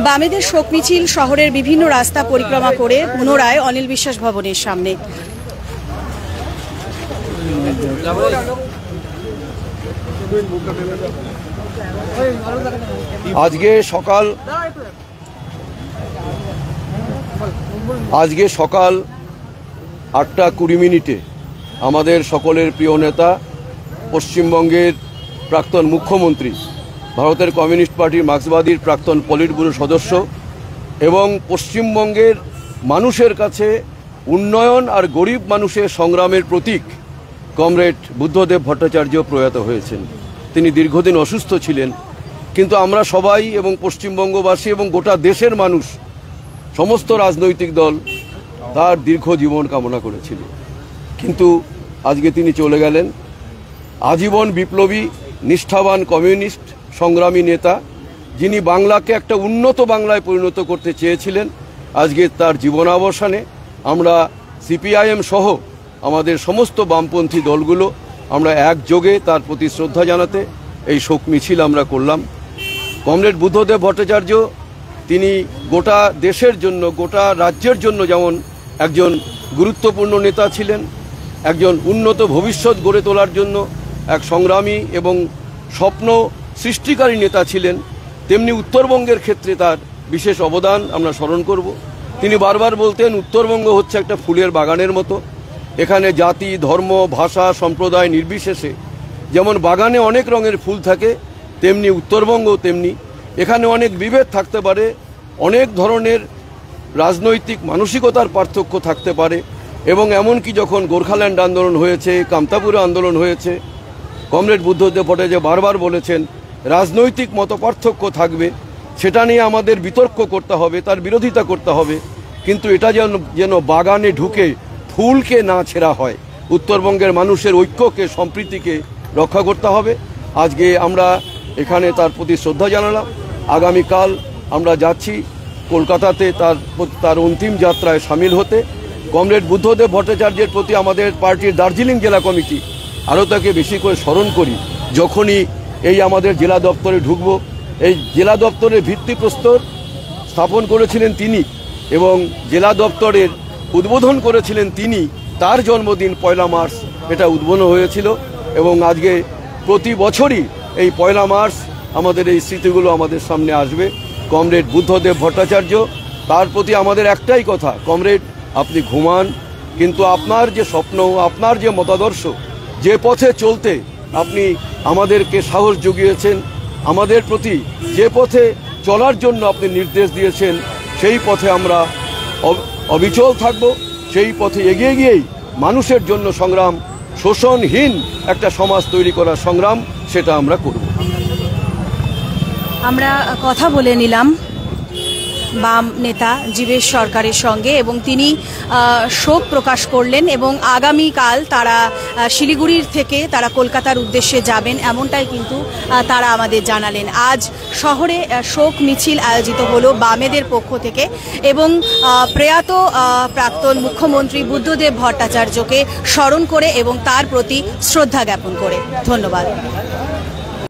বামেদের শোক মিছিল শহরের বিভিন্ন রাস্তা পরিক্রমা করে পুনরায় অনিল বিশ্বাস ভবনের সামনে। আজকে সকাল 8টা 20 মিনিটে আমাদের সকলের প্রিয় নেতা, পশ্চিমবঙ্গের প্রাক্তন মুখ্যমন্ত্রী, ভারতের কমিউনিস্ট পার্টির মার্ক্সবাদীর প্রাক্তন পলিট ব্যুরো সদস্য এবং পশ্চিমবঙ্গের মানুষের কাছে উন্নয়ন আর গরিব মানুষের সংগ্রামের প্রতীক কমরেড বুদ্ধদেব ভট্টাচার্য প্রয়াত হয়েছেন। তিনি দীর্ঘদিন অসুস্থ ছিলেন, কিন্তু আমরা সবাই এবং পশ্চিমবঙ্গবাসী এবং গোটা দেশের মানুষ, সমস্ত রাজনৈতিক দল তার দীর্ঘ জীবন কামনা করেছিল। কিন্তু আজকে তিনি চলে গেলেন। আজীবন বিপ্লবী, নিষ্ঠাবান কমিউনিস্ট সংগ্রামী নেতা, যিনি বাংলাকে একটা উন্নত বাংলায় পরিণত করতে চেয়েছিলেন। আজকে তার জীবনাবসানে আমরা সিপিআইএম সহ আমাদের সমস্ত বামপন্থী দলগুলো আমরা একযোগে তার প্রতি শ্রদ্ধা জানাতে এই শোক মিছিল আমরা করলাম। কমরেড বুদ্ধদেব ভট্টাচার্য তিনি গোটা দেশের জন্য, গোটা রাজ্যের জন্য যেমন একজন গুরুত্বপূর্ণ নেতা ছিলেন, একজন উন্নত ভবিষ্যৎ গড়ে তোলার জন্য এক সংগ্রামী এবং স্বপ্ন সৃষ্টিকারী নেতা ছিলেন, তেমনি উত্তরবঙ্গের ক্ষেত্রে তার বিশেষ অবদান আমরা স্মরণ করব। তিনি বারবার বলতেন, উত্তরবঙ্গ হচ্ছে একটা ফুলের বাগানের মতো। এখানে জাতি, ধর্ম, ভাষা, সম্প্রদায় নির্বিশেষে যেমন বাগানে অনেক রঙের ফুল থাকে, তেমনি উত্তরবঙ্গ তেমনি। এখানে অনেক বিভেদ থাকতে পারে, অনেক ধরনের রাজনৈতিক মানসিকতার পার্থক্য থাকতে পারে, এবং এমনকি যখন গোর্খাল্যান্ড আন্দোলন হয়েছে, কামতাপুরে আন্দোলন হয়েছে, কমরেড বুদ্ধদেব ভট্টাচার্য বারবার বলেছেন রাজনৈতিক মতপার্থক্য থাকবে, সেটা নিয়ে আমাদের বিতর্ক করতে হবে, তার বিরোধিতা করতে হবে, কিন্তু এটা যেন বাগানে ঢুকে ফুলকে না ছেঁড়া হয়। উত্তরবঙ্গের মানুষের ঐক্যকে, সম্প্রীতিকে রক্ষা করতে হবে। আজকে আমরা এখানে তার প্রতি শ্রদ্ধা জানালাম। আগামীকাল আমরা যাচ্ছি কলকাতাতে তার অন্তিম যাত্রায় সামিল হতে। কমরেড বুদ্ধদেব ভট্টাচার্যের প্রতি আমাদের পার্টির দার্জিলিং জেলা কমিটি আরও তাকে বেশি করে স্মরণ করি। যখনই এই আমাদের জেলা দপ্তরে ঢুকব, এই জেলা দপ্তরের ভিত্তিপ্রস্তর স্থাপন করেছিলেন তিনি এবং জেলা দপ্তরের উদ্বোধন করেছিলেন তিনি। তার জন্মদিন 1 মার্চ এটা উদ্বোধন হয়েছিল, এবং আজকে প্রতি বছরই এই 1 মার্চ আমাদের এই স্মৃতিগুলো আমাদের সামনে আসবে। কমরেড বুদ্ধদেব ভট্টাচার্য, তার প্রতি আমাদের একটাই কথা, কমরেড আপনি ঘুমান, কিন্তু আপনার যে স্বপ্ন, আপনার যে মতাদর্শ, যে পথে চলতে আপনি আমাদেরকে সাহস জুগিয়েছেন, আমাদের প্রতি যে পথে চলার জন্য আপনি নির্দেশ দিয়েছেন, সেই পথে আমরা অবিচল থাকব। সেই পথে এগিয়ে গিয়েই মানুষের জন্য সংগ্রাম, শোষণহীন একটা সমাজ তৈরি করার সংগ্রাম, সেটা আমরা করব। আমরা কথা বলে নিলাম বাম নেতা জীবেশ সরকারের সঙ্গে, এবং তিনি শোক প্রকাশ করলেন এবং আগামীকাল তারা শিলিগুড়ির থেকে তারা কলকাতার উদ্দেশ্যে যাবেন, এমনটাই কিন্তু তারা আমাদের জানালেন। আজ শহরে শোক মিছিল আয়োজিত হলো বামেদের পক্ষ থেকে, এবং প্রয়াত প্রাক্তন মুখ্যমন্ত্রী বুদ্ধদেব ভট্টাচার্যকে স্মরণ করে এবং তার প্রতি শ্রদ্ধা জ্ঞাপন করে। ধন্যবাদ।